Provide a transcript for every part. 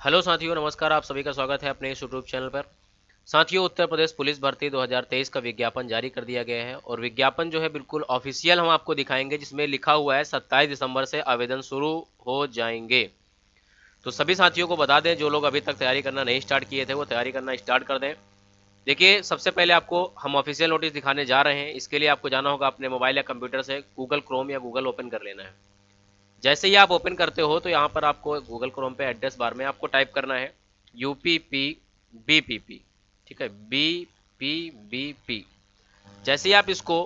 Hello साथियों, नमस्कार। आप सभी का स्वागत है अपने इस यूट्यूब चैनल पर। साथियों, उत्तर प्रदेश पुलिस भर्ती 2023 का विज्ञापन जारी कर दिया गया है और विज्ञापन जो है बिल्कुल ऑफिशियल हम आपको दिखाएंगे, जिसमें लिखा हुआ है 27 दिसंबर से आवेदन शुरू हो जाएंगे। तो सभी साथियों को बता दें, जो लोग अभी तक तैयारी करना नहीं स्टार्ट किए थे वो तैयारी करना स्टार्ट कर दें। देखिए, सबसे पहले आपको हम ऑफिशियल नोटिस दिखाने जा रहे हैं। इसके लिए आपको जाना होगा अपने मोबाइल या कंप्यूटर से गूगल क्रोम या गूगल ओपन कर लेना है। जैसे ही आप ओपन करते हो तो यहाँ पर आपको गूगल क्रोम पे एड्रेस बार में आपको टाइप करना है UPP BPP। ठीक है, BPBP। जैसे ही आप इसको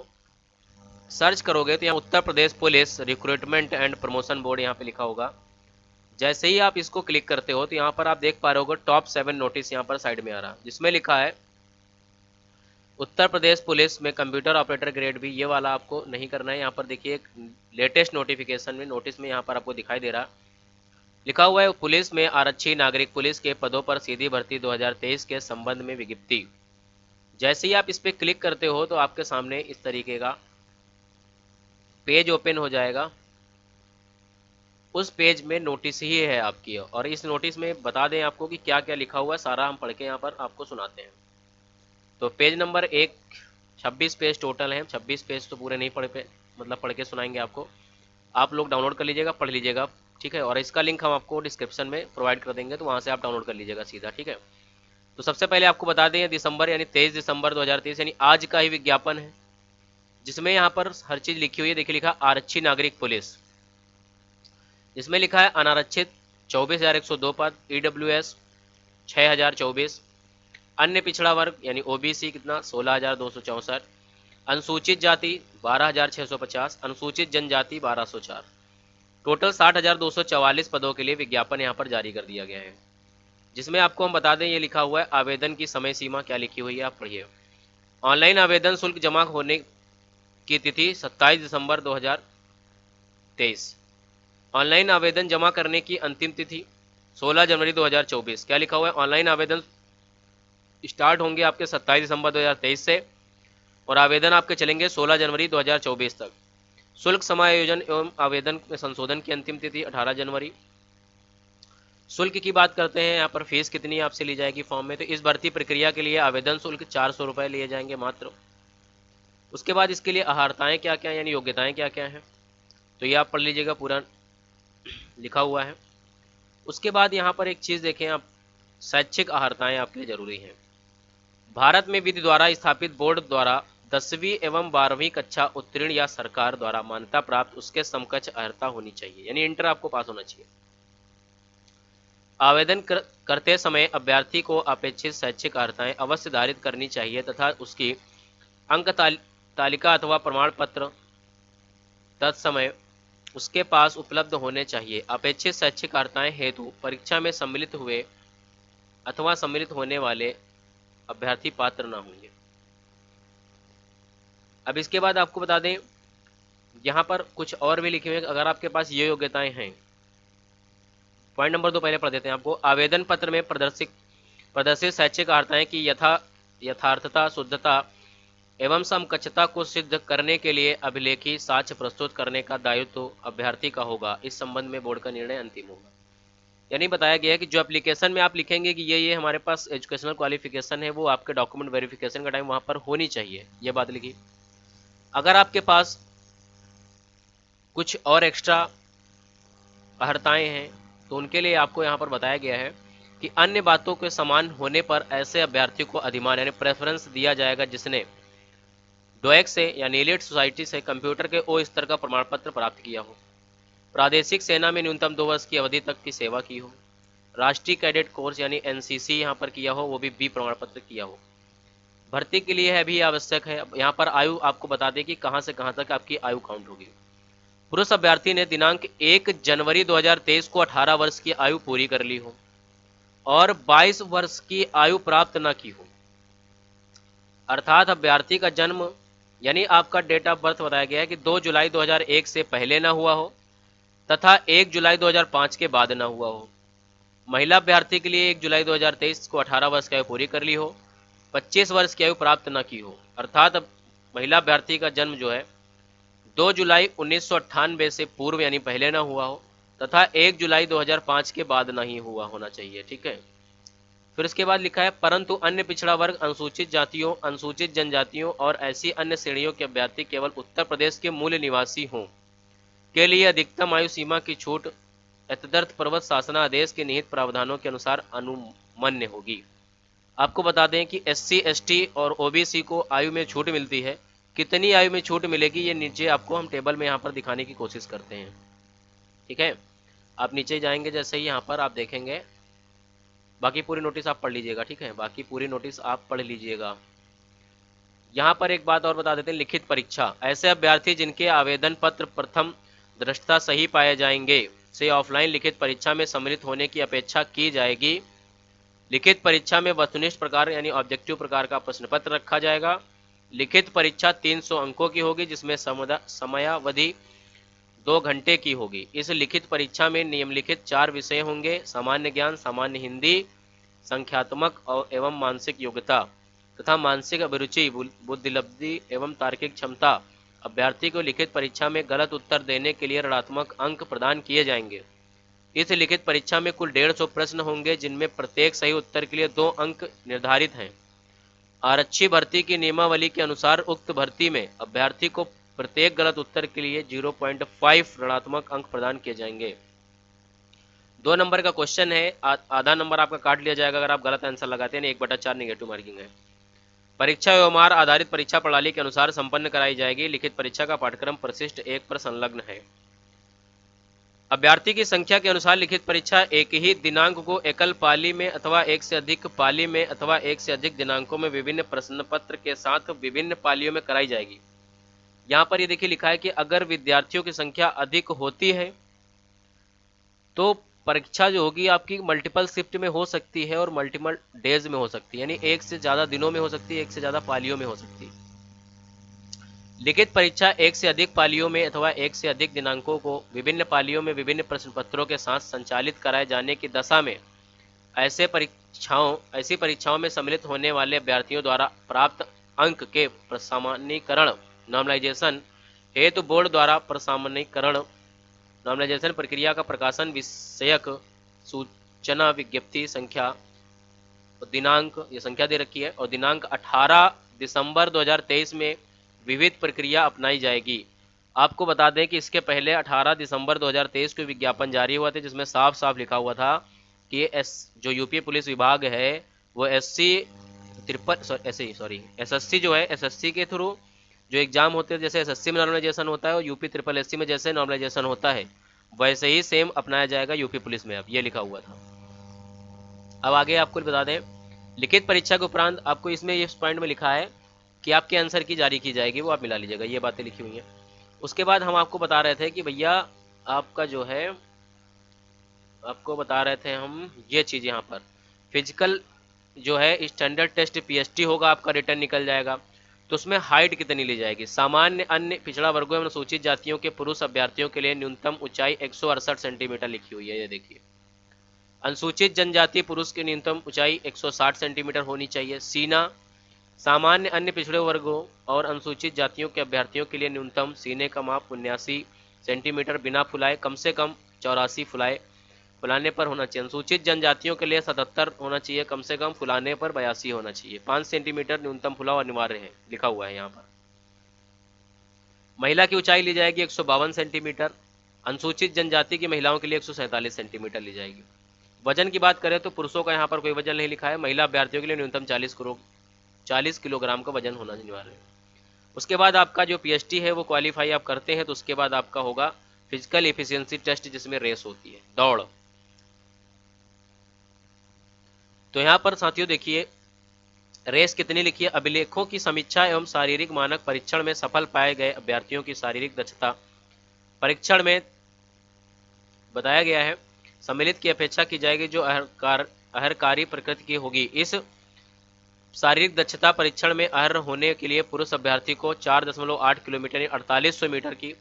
सर्च करोगे तो यहाँ Uttar Pradesh police recruitment and promotion board यहाँ पे लिखा होगा। जैसे ही आप इसको क्लिक करते हो तो यहाँ पर आप देख पा रहे हो टॉप 7 नोटिस यहाँ पर साइड में आ रहा है, जिसमें लिखा है उत्तर प्रदेश पुलिस में कंप्यूटर ऑपरेटर ग्रेड भी। ये वाला आपको नहीं करना है। यहाँ पर देखिए, एक लेटेस्ट नोटिफिकेशन में नोटिस में यहाँ पर आपको दिखाई दे रहा है, लिखा हुआ है पुलिस में आरक्षी नागरिक पुलिस के पदों पर सीधी भर्ती 2023 के संबंध में विज्ञप्ति। जैसे ही आप इस पर क्लिक करते हो तो आपके सामने इस तरीके का पेज ओपन हो जाएगा। उस पेज में नोटिस ही है आपकी, और इस नोटिस में बता दें आपको कि क्या क्या लिखा हुआ है, सारा हम पढ़ के यहाँ पर आपको सुनाते हैं। तो पेज नंबर 1, 26 पेज टोटल है। 26 पेज तो पूरे नहीं पढ़ के सुनाएंगे आपको। आप लोग डाउनलोड कर लीजिएगा, पढ़ लीजिएगा। ठीक है, और इसका लिंक हम आपको डिस्क्रिप्शन में प्रोवाइड कर देंगे, तो वहाँ से आप डाउनलोड कर लीजिएगा सीधा। ठीक है, तो सबसे पहले आपको बता दें, दिसंबर यानी 23 दिसंबर 2023 यानी आज का ही विज्ञापन है, जिसमें यहाँ पर हर चीज़ लिखी हुई है। देखिए, लिखा आरक्षी नागरिक पुलिस, जिसमें लिखा है अनारक्षित 24,102 पद, EWS 6,024, अन्य पिछड़ा वर्ग यानी OBC कितना 16,264, अनुसूचित जाति 12,650, अनुसूचित जनजाति 1,204। टोटल 60,244 पदों के लिए विज्ञापन यहाँ पर जारी कर दिया गया है, जिसमें आपको हम बता दें ये लिखा हुआ है आवेदन की समय सीमा क्या लिखी हुई है, आप पढ़िए। ऑनलाइन आवेदन शुल्क जमा होने की तिथि 27 दिसंबर 2023। ऑनलाइन आवेदन जमा करने की अंतिम तिथि 16 जनवरी 2024। क्या लिखा हुआ है, ऑनलाइन आवेदन स्टार्ट होंगे आपके 27 दिसंबर 2023 से और आवेदन आपके चलेंगे 16 जनवरी 2024 तक। शुल्क समायोजन एवं आवेदन में संशोधन की अंतिम तिथि 18 जनवरी। शुल्क की बात करते हैं, यहाँ पर फीस कितनी आपसे ली जाएगी फॉर्म में, तो इस भर्ती प्रक्रिया के लिए आवेदन शुल्क 400 रुपये लिए जाएंगे मात्र। उसके बाद इसके लिए अहर्ताएँ क्या क्या यानी योग्यताएँ क्या क्या हैं, तो ये आप पढ़ लीजिएगा, पूरा लिखा हुआ है। उसके बाद यहाँ पर एक चीज़ देखें आप, शैक्षिक अहर्ताएँ आपके लिए जरूरी हैं। भारत में विधि द्वारा स्थापित बोर्ड द्वारा 10वीं एवं 12वीं कक्षा उत्तीर्ण या सरकार द्वारा मान्यता प्राप्त उसके समकक्ष अर्हता होनी चाहिए, यानी इंटर आपको पास होना चाहिए। आवेदन करते समय अभ्यर्थी को अपेक्षित शैक्षिक अर्हताएं अवश्य धारित करनी चाहिए तथा उसकी अंक तालिका अथवा प्रमाण पत्र तत्समय उसके पास उपलब्ध होने चाहिए। अपेक्षित शैक्षिक अर्हताएं हेतु परीक्षा में सम्मिलित हुए अथवा सम्मिलित होने वाले अभ्यर्थी पात्र न होंगे। अब इसके बाद आपको बता दें, यहाँ पर कुछ और भी लिखे हुए, अगर आपके पास ये योग्यताएं हैं। पॉइंट नंबर 2 पहले पढ़ देते हैं आपको। आवेदन पत्र में प्रदर्शित शैक्षिक अर्हताएं की यथार्थता, शुद्धता एवं समकक्षता को सिद्ध करने के लिए अभिलेखी साक्ष्य प्रस्तुत करने का दायित्व तो अभ्यर्थी का होगा। इस संबंध में बोर्ड का निर्णय अंतिम होगा। यानी बताया गया है कि जो एप्लीकेशन में आप लिखेंगे कि ये हमारे पास एजुकेशनल क्वालिफिकेशन है, वो आपके डॉक्यूमेंट वेरिफिकेशन का टाइम वहाँ पर होनी चाहिए, ये बात लिखी। अगर आपके पास कुछ और एक्स्ट्रा अर्हताएँ हैं तो उनके लिए आपको यहाँ पर बताया गया है कि अन्य बातों के समान होने पर ऐसे अभ्यर्थी को अधिमान यानी प्रेफरेंस दिया जाएगा जिसने डोएक से या नीलेट सोसाइटी से कंप्यूटर के O स्तर का प्रमाण पत्र प्राप्त किया हो, प्रादेशिक सेना में न्यूनतम 2 वर्ष की अवधि तक की सेवा की हो, राष्ट्रीय कैडेट कोर्स यानी NCC यहाँ पर किया हो, वो भी B प्रमाण पत्र किया हो। भर्ती के लिए है भी आवश्यक है। यहाँ पर आयु आपको बता दें कि कहाँ से कहाँ तक आपकी आयु काउंट होगी। पुरुष अभ्यर्थी ने दिनांक 1 जनवरी 2023 को 18 वर्ष की आयु पूरी कर ली हो और 22 वर्ष की आयु प्राप्त न की हो, अर्थात अभ्यर्थी का जन्म यानी आपका डेट ऑफ बर्थ बताया गया है कि 2 जुलाई 2001 से पहले ना हुआ हो तथा 1 जुलाई 2005 के बाद ना हुआ हो। महिला अभ्यर्थी के लिए 1 जुलाई 2023 को 18 वर्ष की आयु पूरी कर ली हो, 25 वर्ष की आयु प्राप्त न की हो, अर्थात महिला अभ्यर्थी का जन्म जो है 2 जुलाई 1998 से पूर्व यानी पहले ना हुआ हो तथा 1 जुलाई 2005 के बाद नहीं हुआ होना चाहिए। ठीक है। फिर इसके बाद लिखा है परंतु अन्य पिछड़ा वर्ग, अनुसूचित जातियों, अनुसूचित जनजातियों और ऐसी अन्य श्रेणियों के अभ्यर्थी केवल उत्तर प्रदेश के मूल निवासी हों के लिए अधिकतम आयु सीमा की छूट एतदर्थ पर्वत शासनादेश के निहित प्रावधानों के अनुसार अनुमन्य होगी। आपको बता दें कि SC, ST और OBC को आयु में छूट मिलती है। कितनी आयु में छूट मिलेगी ये नीचे आपको हम टेबल में यहाँ पर दिखाने की कोशिश करते हैं। ठीक है, आप नीचे जाएंगे जैसे ही यहाँ पर आप देखेंगे, बाकी पूरी नोटिस आप पढ़ लीजिएगा। ठीक है, बाकी पूरी नोटिस आप पढ़ लीजिएगा। यहाँ पर एक बात और बता देते हैं, लिखित परीक्षा। ऐसे अभ्यर्थी जिनके आवेदन पत्र प्रथम दृष्टता सही पाए जाएंगे से ऑफलाइन लिखित परीक्षा में सम्मिलित होने की अपेक्षा की जाएगी। लिखित परीक्षा में वस्तुनिष्ठ प्रकार यानी ऑब्जेक्टिव प्रकार का प्रश्न पत्र रखा जाएगा। लिखित परीक्षा 300 अंकों की होगी जिसमें समयावधि 2 घंटे की होगी। इस लिखित परीक्षा में निम्नलिखित 4 विषय होंगे: सामान्य ज्ञान, सामान्य हिंदी, संख्यात्मक एवं मानसिक योग्यता तथा मानसिक अभिरुचि, बुद्धिलब्धि एवं तार्किक क्षमता। अभ्यर्थी को लिखित परीक्षा में गलत उत्तर देने के लिए ऋणात्मक अंक प्रदान किए जाएंगे। इस लिखित परीक्षा में कुल 150 प्रश्न होंगे जिनमें प्रत्येक सही उत्तर के लिए 2 अंक निर्धारित हैं। आरक्षी भर्ती की नियमावली के अनुसार उक्त भर्ती में अभ्यर्थी को प्रत्येक गलत उत्तर के लिए 0.5 ऋणात्मक अंक प्रदान किए जाएंगे। 2 नंबर का क्वेश्चन है, आधा नंबर आपका काट लिया जाएगा अगर आप गलत आंसर लगाते हैं। 1/4 नेगेटिव मार्किंग है। परीक्षा व्यवहार आधारित परीक्षा प्रणाली के अनुसार संपन्न कराई जाएगी। लिखित परीक्षा का पाठ्यक्रम परिशिष्ट 1 पर संलग्न है। अभ्यर्थी की संख्या के अनुसार लिखित परीक्षा एक ही दिनांक को एकल पाली में अथवा एक से अधिक पाली में अथवा एक से अधिक दिनांकों में विभिन्न प्रश्न पत्र के साथ विभिन्न पालियों में कराई जाएगी। यहाँ पर ये देखिए लिखा है कि अगर विद्यार्थियों की संख्या अधिक होती है तो परीक्षा जो होगी आपकी मल्टीपल शिफ्ट में हो सकती है और मल्टीपल डेज में हो सकती है, यानी एक से ज्यादा दिनों में हो सकती है, एक से ज्यादा पालियों में हो सकती है। लिखित परीक्षा एक से अधिक पालियों में अथवा एक से अधिक दिनांकों को विभिन्न पालियों में विभिन्न प्रश्न पत्रों के साथ संचालित कराए जाने की दशा में ऐसी परीक्षाओं में सम्मिलित होने वाले अभ्यर्थियों द्वारा प्राप्त अंक के प्रसामान्यीकरण नॉर्मलाइजेशन हेतु बोर्ड द्वारा प्रसामान्यीकरण नॉर्मलाइजेशन प्रक्रिया का प्रकाशन विषयक सूचना विज्ञप्ति संख्या दिनांक, ये संख्या दे रखी है, और दिनांक 18 दिसंबर 2023 में विविध प्रक्रिया अपनाई जाएगी। आपको बता दें कि इसके पहले 18 दिसंबर 2023 को विज्ञापन जारी हुआ था जिसमें साफ साफ लिखा हुआ था कि जो यूपी पुलिस विभाग है वो एसएससी जो है, एसएससी के थ्रू जो एग्जाम होते हैं, जैसे एसएससी में नॉर्मलाइजेशन होता है और यूपी SSSC में जैसे नॉर्मलाइजेशन होता है वैसे ही सेम अपनाया जाएगा यूपी पुलिस में। अब ये लिखा हुआ था। अब आगे आपको बता दें, लिखित परीक्षा के उपरांत आपको इसमें इस पॉइंट में लिखा है कि आपके आंसर की जारी की जाएगी, वो आप मिला लीजिएगा, ये बातें लिखी हुई हैं। उसके बाद हम आपको बता रहे थे कि भैया आपका जो है, आपको बता रहे थे हम ये चीज़, यहाँ पर फिजिकल जो है स्टैंडर्ड टेस्ट PST होगा, आपका रिटर्न निकल जाएगा। तो उसमें हाइट कितनी ली जाएगी? सामान्य अन्य पिछड़ा वर्गों एवं अनुसूचित जातियों के पुरुष अभ्यर्थियों के लिए न्यूनतम ऊंचाई 168 सेंटीमीटर लिखी हुई है, ये देखिए। अनुसूचित जनजाति पुरुष की न्यूनतम ऊंचाई 160 सेंटीमीटर होनी चाहिए। सीना सामान्य अन्य पिछड़े वर्गों और अनुसूचित जातियों के अभ्यर्थियों के लिए न्यूनतम सीने का माप 79 सेंटीमीटर बिना फुलाए, कम से कम 84 फुलाने पर होना चाहिए। अनुसूचित जनजातियों के लिए 77 होना चाहिए, कम से कम फुलाने पर 82 होना चाहिए। 5 सेंटीमीटर न्यूनतम फुलाव अनिवार्य है, लिखा हुआ है यहाँ पर। महिला की ऊंचाई ली जाएगी 152 सेंटीमीटर। अनुसूचित जनजाति की महिलाओं के लिए 147 सेंटीमीटर ली जाएगी। वजन की बात करें तो पुरुषों का यहाँ पर कोई वजन नहीं लिखा है। महिला अभ्यर्थियों के लिए न्यूनतम 40 किलोग्राम का वजन होना अनिवार्य है। उसके बाद आपका जो PST है वो क्वालिफाई आप करते हैं तो उसके बाद आपका होगा फिजिकल एफिशिएंसी टेस्ट, जिसमें रेस होती है, दौड़। तो यहाँ पर साथियों देखिए रेस कितनी लिखी है? अभिलेखों की समीक्षा एवं शारीरिक मानक परीक्षण में सफल पाए गए अभ्यर्थियों की शारीरिक दक्षता परीक्षण में बताया गया है सम्मिलित की अपेक्षा की जाएगी जो अहरकारी प्रकृति की होगी। इस शारीरिक दक्षता परीक्षण में अर्ह होने के लिए पुरुष अभ्यर्थी को 4.8 किलोमीटर 4800 मीटर की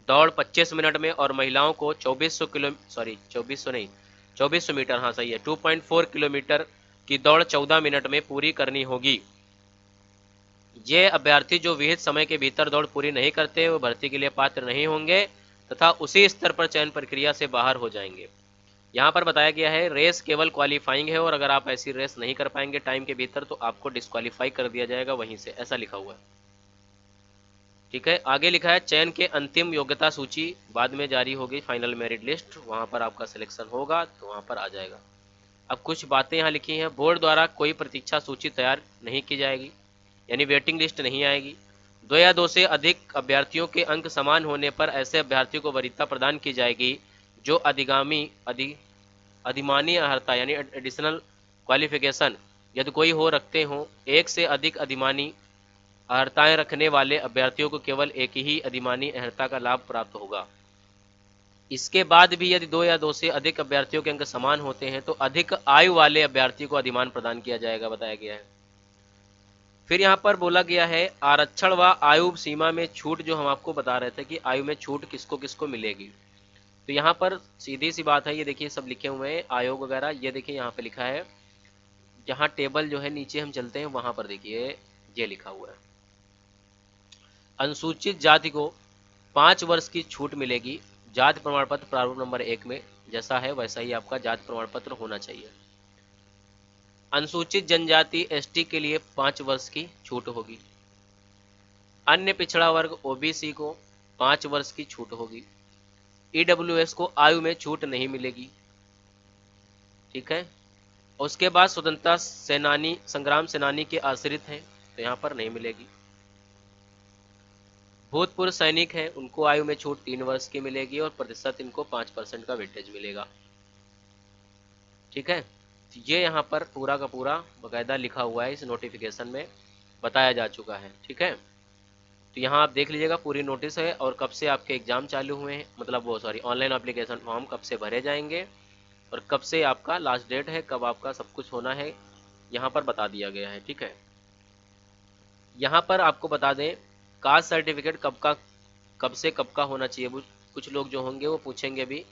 दौड़ 25 मिनट में और महिलाओं को 2400 मीटर, हाँ सही है, 2.4 किलोमीटर की दौड़ 14 मिनट में पूरी करनी होगी। ये अभ्यर्थी जो विहित समय के भीतर दौड़ पूरी नहीं करते वो भर्ती के लिए पात्र नहीं होंगे तथा उसी स्तर पर चयन प्रक्रिया से बाहर हो जाएंगे। यहाँ पर बताया गया है रेस केवल क्वालिफाइंग है और अगर आप ऐसी रेस नहीं कर पाएंगे टाइम के भीतर तो आपको डिस्क्वालीफाई कर दिया जाएगा वहीं से, ऐसा लिखा हुआ है। ठीक है, आगे लिखा है चयन के अंतिम योग्यता सूची बाद में जारी होगी, फाइनल मेरिट लिस्ट, वहां पर आपका सिलेक्शन होगा तो वहां पर आ जाएगा। अब कुछ बातें यहाँ लिखी हैं, बोर्ड द्वारा कोई प्रतीक्षा सूची तैयार नहीं की जाएगी, यानी वेटिंग लिस्ट नहीं आएगी। 2 या 2 से अधिक अभ्यर्थियों के अंक समान होने पर ऐसे अभ्यर्थियों को वरीयता प्रदान की जाएगी जो अधिमानी अर्हता यानी एडिशनल क्वालिफिकेशन यदि कोई हो रखते हों। 1 से अधिक अधिमानी अर्हताएं रखने वाले अभ्यर्थियों को केवल एक ही अधिमानी अर्हता का लाभ प्राप्त होगा। इसके बाद भी यदि 2 या 2 से अधिक अभ्यर्थियों के अंक समान होते हैं तो अधिक आयु वाले अभ्यर्थी को अधिमान प्रदान किया जाएगा, बताया गया है। फिर यहाँ पर बोला गया है आरक्षण व आयु सीमा में छूट, जो हम आपको बता रहे थे कि आयु में छूट किसको किसको मिलेगी। तो यहाँ पर सीधी सी बात है, ये देखिए सब लिखे हुए हैं आयोग वगैरह, ये देखिए यहाँ पे लिखा है, जहाँ टेबल जो है नीचे हम चलते हैं वहां पर देखिए ये लिखा हुआ है अनुसूचित जाति को 5 वर्ष की छूट मिलेगी। जाति प्रमाण पत्र प्रारूप नंबर 1 में जैसा है वैसा ही आपका जाति प्रमाण पत्र होना चाहिए। अनुसूचित जनजाति एसटी के लिए 5 वर्ष की छूट होगी। अन्य पिछड़ा वर्ग ओबीसी को 5 वर्ष की छूट होगी। ईडब्ल्यूएस को आयु में छूट नहीं मिलेगी। ठीक है, उसके बाद स्वतंत्रता सेनानी संग्राम सेनानी के आश्रित हैं तो यहाँ पर नहीं मिलेगी। भूतपूर्व सैनिक हैं उनको आयु में छूट 3 वर्ष की मिलेगी और प्रतिशत इनको 5% का वेटेज मिलेगा। ठीक है, तो ये यहाँ पर पूरा का पूरा बकायदा लिखा हुआ है, इस नोटिफिकेशन में बताया जा चुका है। ठीक है, तो यहाँ आप देख लीजिएगा पूरी नोटिस है और कब से आपके एग्जाम चालू हुए हैं, मतलब वो सॉरी ऑनलाइन एप्लीकेशन फॉर्म कब से भरे जाएंगे और कब से आपका लास्ट डेट है, कब आपका सब कुछ होना है, यहाँ पर बता दिया गया है। ठीक है, यहाँ पर आपको बता दें कास्ट सर्टिफिकेट कब से कब का होना चाहिए। कुछ लोग जो होंगे वो पूछेंगे भी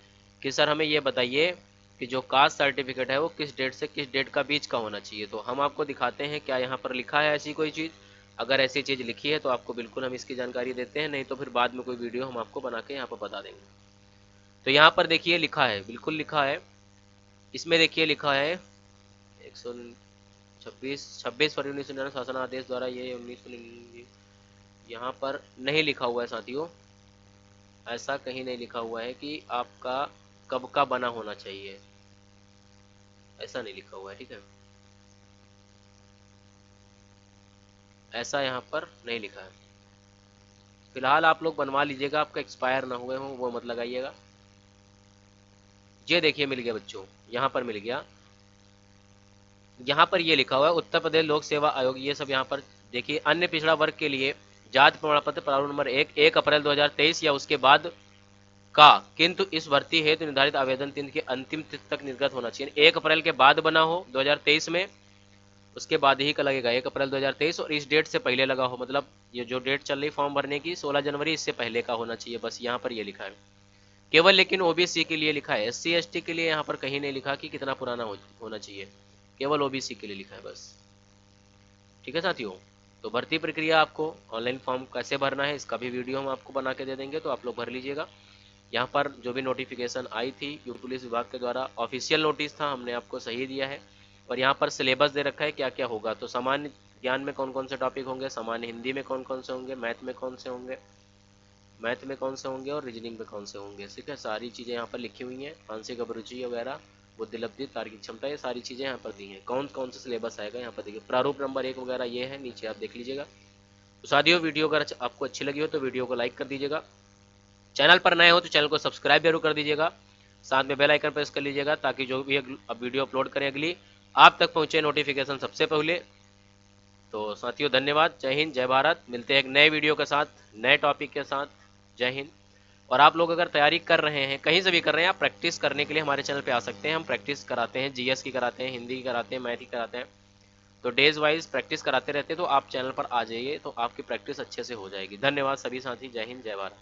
कि सर हमें ये बताइए कि जो कास्ट सर्टिफिकेट है वो किस डेट से किस डेट का बीच का होना चाहिए। तो हम आपको दिखाते हैं क्या यहाँ पर लिखा है ऐसी कोई चीज़। अगर ऐसी चीज़ लिखी है तो आपको बिल्कुल हम इसकी जानकारी देते हैं, नहीं तो फिर बाद में कोई वीडियो हम आपको बना के यहाँ पर बता देंगे। तो यहाँ पर देखिए लिखा है, बिल्कुल लिखा है, इसमें देखिए लिखा है 26 फरवरी 1999 शासन आदेश द्वारा ये 1999, यहाँ पर नहीं लिखा हुआ है साथियों, ऐसा कहीं नहीं लिखा हुआ है कि आपका कब का बना होना चाहिए, ऐसा नहीं लिखा हुआ है। ठीक है, ऐसा यहाँ पर नहीं लिखा है। फिलहाल आप लोग बनवा लीजिएगा, आपका एक्सपायर ना हुए हों वो मत लगाइएगा। ये देखिए मिल गया बच्चों, यहाँ पर मिल गया, यहाँ पर ये लिखा हुआ है उत्तर प्रदेश लोक सेवा आयोग, ये सब यहाँ पर देखिए। अन्य पिछड़ा वर्ग के लिए जाति प्रमाण पत्र प्रारूप नंबर 1 अप्रैल 2023 या उसके बाद का, किंतु इस भर्ती हेतु निर्धारित आवेदन तिथि के अंतिम तिथि तक निर्गत होना चाहिए। 1 अप्रैल के बाद बना हो 2023 में, उसके बाद ही का लगेगा 1 अप्रैल 2023 और इस डेट से पहले लगा हो, मतलब ये जो डेट चल रही फॉर्म भरने की 16 जनवरी, इससे पहले का होना चाहिए। बस यहाँ पर ये लिखा है केवल, लेकिन ओबीसी के लिए लिखा है, एससी एसटी के लिए यहाँ पर कहीं नहीं लिखा कि कितना पुराना होना चाहिए, केवल ओबीसी के लिए लिखा है बस। ठीक है साथियों, तो भर्ती प्रक्रिया आपको ऑनलाइन फॉर्म कैसे भरना है इसका भी वीडियो हम आपको बना के दे देंगे, तो आप लोग भर लीजिएगा। यहाँ पर जो भी नोटिफिकेशन आई थी यूपी पुलिस विभाग के द्वारा, ऑफिशियल नोटिस था, हमने आपको सही दिया है। और यहाँ पर सिलेबस दे रखा है क्या क्या होगा। तो सामान्य ज्ञान में कौन कौन से टॉपिक होंगे, सामान्य हिंदी में कौन कौन से होंगे, मैथ में कौन से होंगे और रीजनिंग में कौन से होंगे। ठीक है, सारी चीज़ें यहाँ पर लिखी हुई हैं, मानसिक अभिरुचि वगैरह, बुद्धिलब्धि, तार्किक क्षमता, ये सारी चीज़ें यहाँ पर दी हैं। कौन कौन से सिलेबस आएगा यहाँ पर देखिए, प्रारूप नंबर 1 वगैरह ये है, नीचे आप देख लीजिएगा। तो साथियों वीडियो अगर आपको अच्छी लगी हो तो वीडियो को लाइक कर दीजिएगा, चैनल पर नए हो तो चैनल को सब्सक्राइब जरूर कर दीजिएगा, साथ में बेल आइकन प्रेस कर लीजिएगा ताकि जो भी वीडियो अपलोड करें अगली आप तक पहुंचे नोटिफिकेशन सबसे पहले। तो साथियों धन्यवाद, जय हिंद जय भारत, मिलते हैं एक नए वीडियो के साथ, नए टॉपिक के साथ। जय हिंद। और आप लोग अगर तैयारी कर रहे हैं, कहीं से भी कर रहे हैं, आप प्रैक्टिस करने के लिए हमारे चैनल पे आ सकते हैं। हम प्रैक्टिस कराते हैं, जीएस की कराते हैं, हिंदी की कराते हैं, मैथ की कराते हैं, तो डेज वाइज प्रैक्टिस कराते रहते हैं। तो आप चैनल पर आ जाइए तो आपकी प्रैक्टिस अच्छे से हो जाएगी। धन्यवाद सभी साथी, जय हिंद जय भारत।